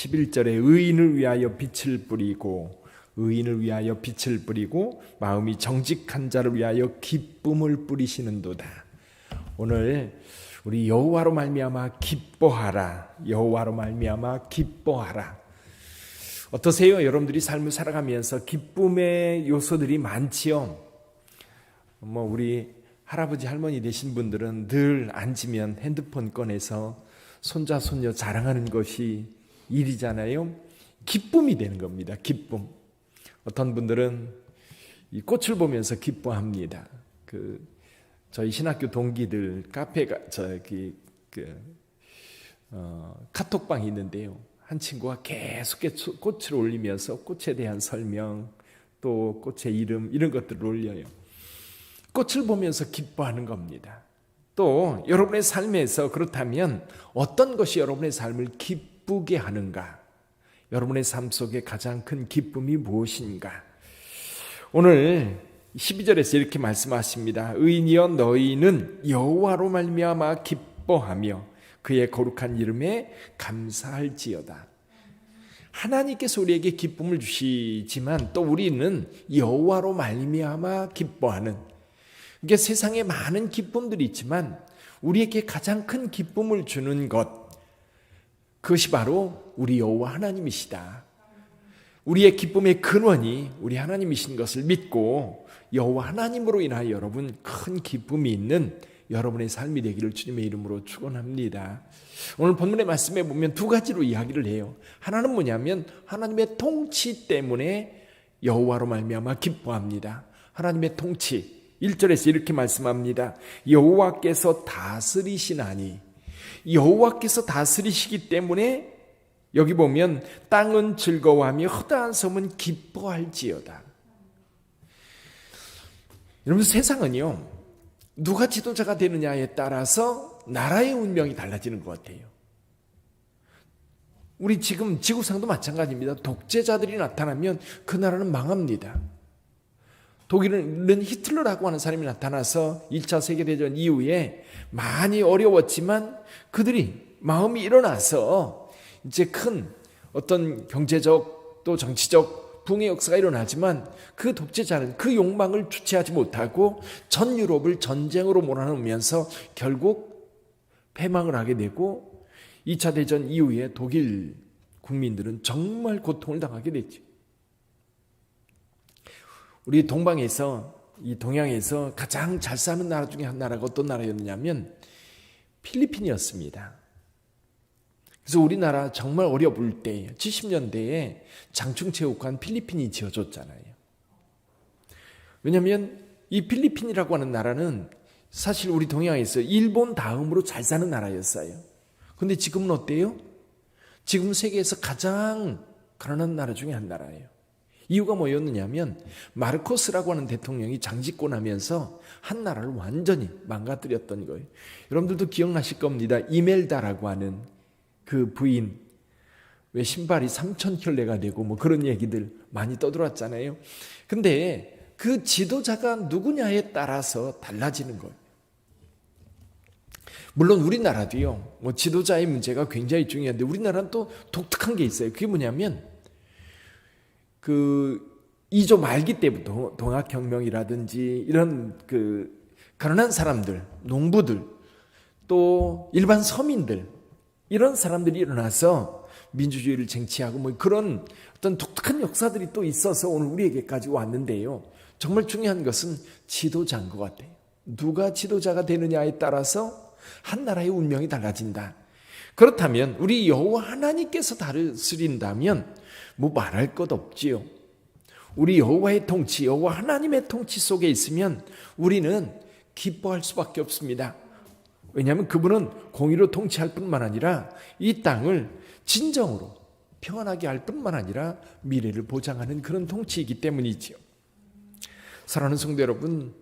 11절에 의인을 위하여 빛을 뿌리고 의인을 위하여 빛을 뿌리고 마음이 정직한 자를 위하여 기쁨을 뿌리시는도다. 오늘 우리 여호와로 말미암아 기뻐하라. 여호와로 말미암아 기뻐하라. 어떠세요? 여러분들이 삶을 살아가면서 기쁨의 요소들이 많지요. 우리 할아버지 할머니 되신 분들은 늘 앉으면 핸드폰 꺼내서 손자 손녀 자랑하는 것이 일이잖아요. 기쁨이 되는 겁니다. 기쁨. 어떤 분들은 이 꽃을 보면서 기뻐합니다. 저희 신학교 동기들 카페가 카톡방이 있는데요. 한 친구가 계속 꽃을 올리면서 꽃에 대한 설명, 또 꽃의 이름 이런 것들을 올려요. 꽃을 보면서 기뻐하는 겁니다. 또 여러분의 삶에서 그렇다면 어떤 것이 여러분의 삶을 기쁘게 하는가? 여러분의 삶 속에 가장 큰 기쁨이 무엇인가? 오늘 12절에서 이렇게 말씀하십니다. 의인이여 너희는 여호와로 말미암아 기뻐하며 그의 거룩한 이름에 감사할지어다. 하나님께서 우리에게 기쁨을 주시지만 또 우리는 여호와로 말미암아 기뻐하는, 이게 세상에 많은 기쁨들이 있지만 우리에게 가장 큰 기쁨을 주는 것, 그것이 바로 우리 여호와 하나님이시다. 우리의 기쁨의 근원이 우리 하나님이신 것을 믿고 여호와 하나님으로 인하여 여러분 큰 기쁨이 있는 여러분의 삶이 되기를 주님의 이름으로 축원합니다. 오늘 본문의 말씀에 보면 두 가지로 이야기를 해요. 하나는 뭐냐면 하나님의 통치 때문에 여호와로 말미암아 기뻐합니다. 하나님의 통치. 1절에서 이렇게 말씀합니다. 여호와께서 다스리시나니, 여호와께서 다스리시기 때문에 여기 보면 땅은 즐거워하며 허다한 섬은 기뻐할지어다. 여러분, 세상은요 누가 지도자가 되느냐에 따라서 나라의 운명이 달라지는 것 같아요. 우리 지금 지구상도 마찬가지입니다. 독재자들이 나타나면 그 나라는 망합니다. 독일은 히틀러라고 하는 사람이 나타나서 1차 세계대전 이후에 많이 어려웠지만 그들이 마음이 일어나서 이제 큰 어떤 경제적 또 정치적 붕의 역사가 일어나지만 그 독재자는 그 욕망을 주체하지 못하고 전 유럽을 전쟁으로 몰아넣으면서 결국 패망을 하게 되고 2차 대전 이후에 독일 국민들은 정말 고통을 당하게 됐죠. 우리 동방에서, 이 동양에서 가장 잘 사는 나라 중에 한 나라가 어떤 나라였느냐면 필리핀이었습니다. 그래서 우리나라 정말 어려울 때 70년대에 장충체육관 필리핀이 지어졌잖아요. 왜냐하면 이 필리핀이라고 하는 나라는 사실 우리 동양에서 일본 다음으로 잘 사는 나라였어요. 그런데 지금은 어때요? 지금 세계에서 가장 가난한 나라 중에 한 나라예요. 이유가 뭐였느냐면 마르코스라고 하는 대통령이 장집권하면서 한 나라를 완전히 망가뜨렸던 거예요. 여러분들도 기억나실 겁니다. 이멜다라고 하는 그 부인, 왜 신발이 3,000켤레가 되고 그런 얘기들 많이 떠들었잖아요. 근데 그 지도자가 누구냐에 따라서 달라지는 거예요. 물론 우리나라도요, 지도자의 문제가 굉장히 중요한데 우리나라는 또 독특한 게 있어요. 그게 뭐냐면 2조 말기 때부터 동학혁명이라든지 이런 가난한 사람들, 농부들, 또 일반 서민들, 이런 사람들이 일어나서 민주주의를 쟁취하고 그런 어떤 독특한 역사들이 또 있어서 오늘 우리에게까지 왔는데요. 정말 중요한 것은 지도자인 것 같아요. 누가 지도자가 되느냐에 따라서 한 나라의 운명이 달라진다. 그렇다면 우리 여호와 하나님께서 다스린다면 말할 것 없지요. 우리 여호와의 통치, 여호와 하나님의 통치 속에 있으면 우리는 기뻐할 수밖에 없습니다. 왜냐하면 그분은 공의로 통치할 뿐만 아니라 이 땅을 진정으로 평안하게 할 뿐만 아니라 미래를 보장하는 그런 통치이기 때문이지요. 사랑하는 성도 여러분,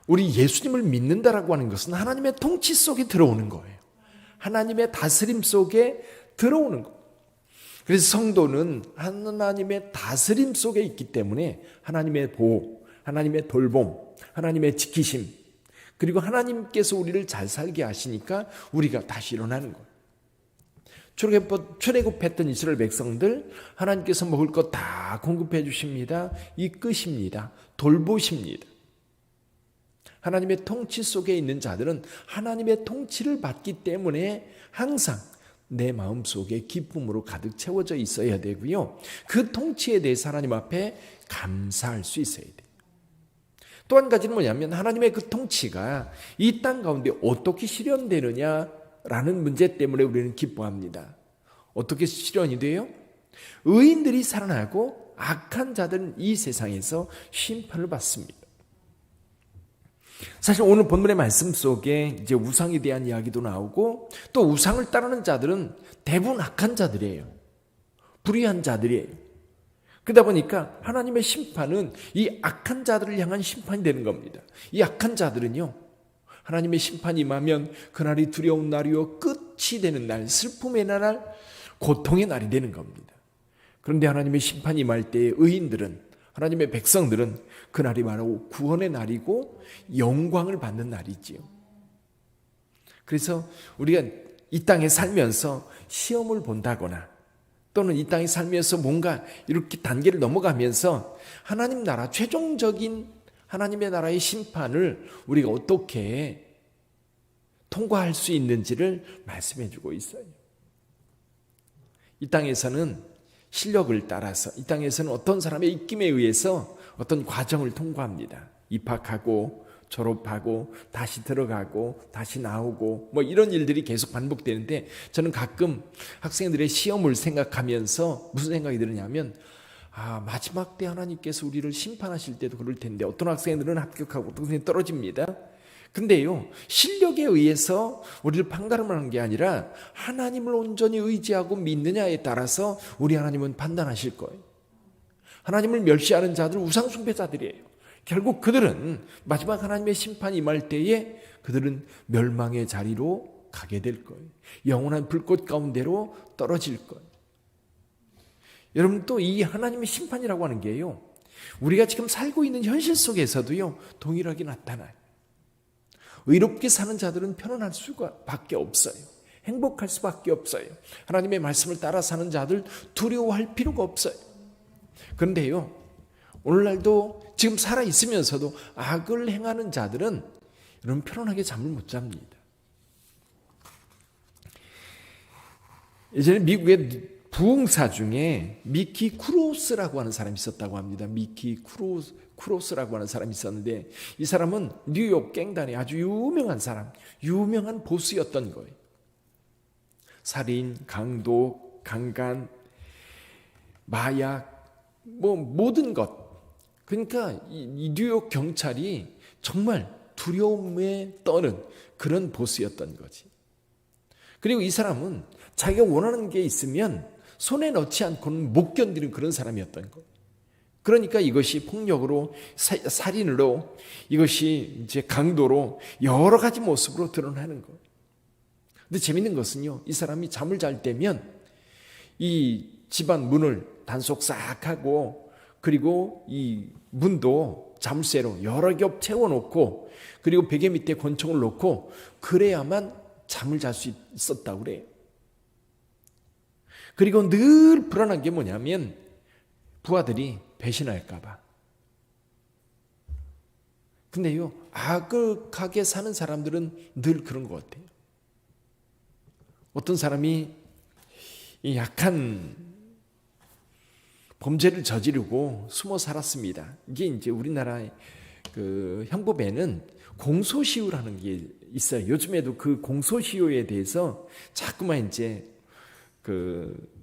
우리 예수님을 믿는다라고 하는 것은 하나님의 통치 속에 들어오는 거예요. 하나님의 다스림 속에 들어오는 것. 그래서 성도는 하나님의 다스림 속에 있기 때문에 하나님의 보호, 하나님의 돌봄, 하나님의 지키심, 그리고 하나님께서 우리를 잘 살게 하시니까 우리가 다시 일어나는 거예요. 출애굽했던 이스라엘 백성들 하나님께서 먹을 것 다 공급해 주십니다. 이끄십니다. 돌보십니다. 하나님의 통치 속에 있는 자들은 하나님의 통치를 받기 때문에 항상 내 마음속에 기쁨으로 가득 채워져 있어야 되고요. 그 통치에 대해서 하나님 앞에 감사할 수 있어야 돼요. 또 한 가지는 뭐냐면 하나님의 그 통치가 이 땅 가운데 어떻게 실현되느냐라는 문제 때문에 우리는 기뻐합니다. 어떻게 실현이 돼요? 의인들이 살아나고 악한 자들은 이 세상에서 심판을 받습니다. 사실 오늘 본문의 말씀 속에 이제 우상에 대한 이야기도 나오고 또 우상을 따르는 자들은 대부분 악한 자들이에요. 불의한 자들이에요. 그러다 보니까 하나님의 심판은 이 악한 자들을 향한 심판이 되는 겁니다. 이 악한 자들은요, 하나님의 심판이 임하면 그날이 두려운 날이요 끝이 되는 날, 슬픔의 날, 고통의 날이 되는 겁니다. 그런데 하나님의 심판이 임할 때의 의인들은, 하나님의 백성들은 그날이 바로 구원의 날이고 영광을 받는 날이지요. 그래서 우리가 이 땅에 살면서 시험을 본다거나 또는 이 땅에 살면서 뭔가 이렇게 단계를 넘어가면서 하나님 나라, 최종적인 하나님의 나라의 심판을 우리가 어떻게 통과할 수 있는지를 말씀해 주고 있어요. 이 땅에서는 실력을 따라서, 이 땅에서는 어떤 사람의 입김에 의해서 어떤 과정을 통과합니다. 입학하고 졸업하고 다시 들어가고 다시 나오고 뭐 이런 일들이 계속 반복되는데, 저는 가끔 학생들의 시험을 생각하면서 무슨 생각이 드느냐면, 마지막 때 하나님께서 우리를 심판하실 때도 그럴 텐데 어떤 학생들은 합격하고 어떤 학생들은 떨어집니다. 근데요, 실력에 의해서 우리를 판가름하는 게 아니라 하나님을 온전히 의지하고 믿느냐에 따라서 우리 하나님은 판단하실 거예요. 하나님을 멸시하는 자들 우상숭배자들이에요. 결국 그들은 마지막 하나님의 심판이 임할 때에 그들은 멸망의 자리로 가게 될 거예요. 영원한 불꽃 가운데로 떨어질 거예요. 여러분, 또 이 하나님의 심판이라고 하는 게요, 우리가 지금 살고 있는 현실 속에서도요 동일하게 나타나요. 의롭게 사는 자들은 편안할 수밖에 없어요. 행복할 수밖에 없어요. 하나님의 말씀을 따라 사는 자들 두려워할 필요가 없어요. 그런데요, 오늘날도 지금 살아있으면서도 악을 행하는 자들은 여러분 편안하게 잠을 못 잡니다. 예전에 미국의 부흥사 중에 미키 크로스라고 하는 사람이 있었다고 합니다. 미키 크로스라고 하는 사람이 있었는데, 이 사람은 뉴욕 갱단의 아주 유명한 사람, 유명한 보스였던 거예요. 살인, 강도, 강간, 마약, 뭐 모든 것. 그러니까 이 뉴욕 경찰이 정말 두려움에 떠는 그런 보스였던 거지. 그리고 이 사람은 자기가 원하는 게 있으면 손에 넣지 않고는 못 견디는 그런 사람이었던 거예요. 그러니까 이것이 폭력으로, 살인으로, 이것이 이제 강도로 여러 가지 모습으로 드러나는 거예요. 근데 재밌는 것은요, 이 사람이 잠을 잘 때면 이 집안 문을 단속 싹 하고, 그리고 이 문도 자물쇠로 여러 겹 채워놓고, 그리고 베개 밑에 권총을 놓고, 그래야만 잠을 잘 수 있었다고 그래요. 그리고 늘 불안한 게 뭐냐면 부하들이 배신할까 봐. 근데요, 악하게 사는 사람들은 늘 그런 것 같아요. 어떤 사람이 이 약한 범죄를 저지르고 숨어 살았습니다. 이게 이제 우리나라의 그 형법에는 공소시효라는 게 있어요. 요즘에도 그 공소시효에 대해서 자꾸만 이제 그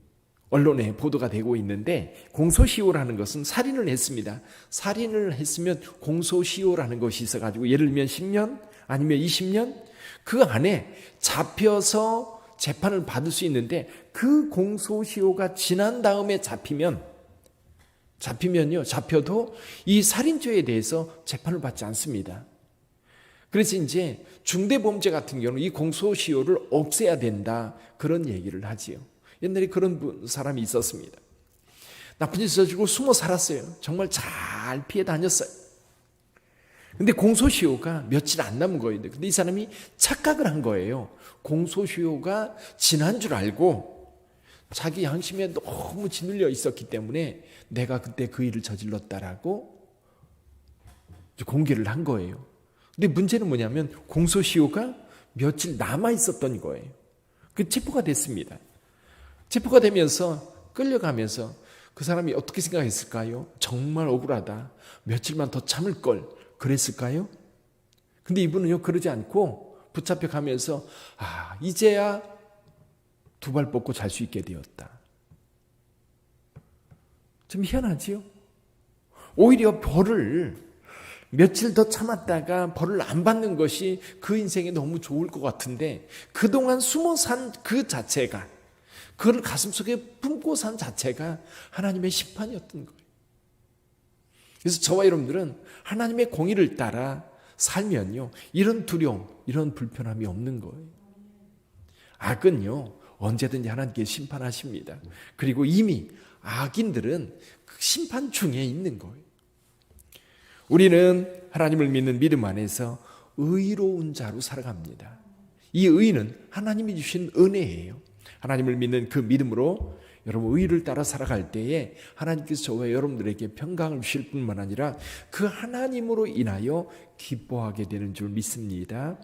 언론에 보도가 되고 있는데, 공소시효라는 것은 살인을 했습니다. 살인을 했으면 공소시효라는 것이 있어가지고, 예를 들면 10년 아니면 20년 그 안에 잡혀서 재판을 받을 수 있는데, 그 공소시효가 지난 다음에 잡혀도 이 살인죄에 대해서 재판을 받지 않습니다. 그래서 이제 중대범죄 같은 경우는 이 공소시효를 없애야 된다, 그런 얘기를 하지요. 옛날에 그런 사람이 있었습니다. 나쁜 짓 저지르고 숨어 살았어요. 정말 잘 피해 다녔어요. 근데 공소시효가 며칠 안 남은 거예요. 근데 이 사람이 착각을 한 거예요. 공소시효가 지난 줄 알고 자기 양심에 너무 짓눌려 있었기 때문에 내가 그때 그 일을 저질렀다라고 공개를 한 거예요. 근데 문제는 뭐냐면 공소시효가 며칠 남아 있었던 거예요. 그 체포가 됐습니다. 체포가 되면서 끌려가면서 그 사람이 어떻게 생각했을까요? 정말 억울하다. 며칠만 더 참을 걸 그랬을까요? 근데 이분은요 그러지 않고 붙잡혀 가면서 이제야 두 발 뻗고 잘 수 있게 되었다. 좀 희한하지요? 오히려 벌을 며칠 더 참았다가 벌을 안 받는 것이 그 인생에 너무 좋을 것 같은데 그동안 숨어 산 그 자체가 그걸 가슴속에 품고 산 자체가 하나님의 심판이었던 거예요. 그래서 저와 여러분들은 하나님의 공의를 따라 살면요 이런 두려움, 이런 불편함이 없는 거예요. 악은요 언제든지 하나님께 심판하십니다. 그리고 이미 악인들은 그 심판 중에 있는 거예요. 우리는 하나님을 믿는 믿음 안에서 의로운 자로 살아갑니다. 이 의는 하나님이 주신 은혜예요. 하나님을 믿는 그 믿음으로 여러분 의를 따라 살아갈 때에 하나님께서 저와 여러분들에게 평강을 주실 뿐만 아니라 그 하나님으로 인하여 기뻐하게 되는 줄 믿습니다.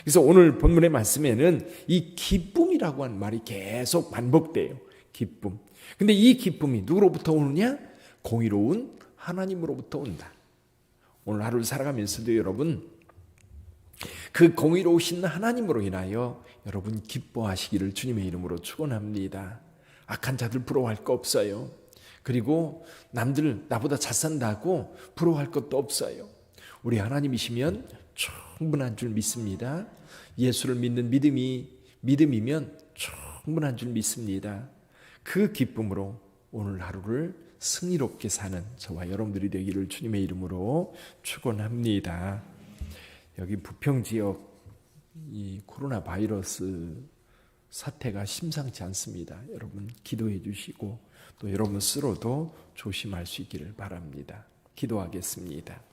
그래서 오늘 본문의 말씀에는 이 기쁨이라고 하는 말이 계속 반복돼요. 기쁨. 근데 이 기쁨이 누구로부터 오느냐? 공의로운 하나님으로부터 온다. 오늘 하루를 살아가면서도 여러분 그 공의로우신 하나님으로 인하여 여러분 기뻐하시기를 주님의 이름으로 축원합니다. 악한 자들 부러워할 거 없어요. 그리고 남들 나보다 잘 산다고 부러워할 것도 없어요. 우리 하나님이시면 충분한 줄 믿습니다. 예수를 믿는 믿음이면 충분한 줄 믿습니다. 그 기쁨으로 오늘 하루를 승리롭게 사는 저와 여러분들이 되기를 주님의 이름으로 축원합니다. 여기 부평 지역 이 코로나 바이러스 사태가 심상치 않습니다. 여러분 기도해 주시고 또 여러분 스스로도 조심할 수 있기를 바랍니다. 기도하겠습니다.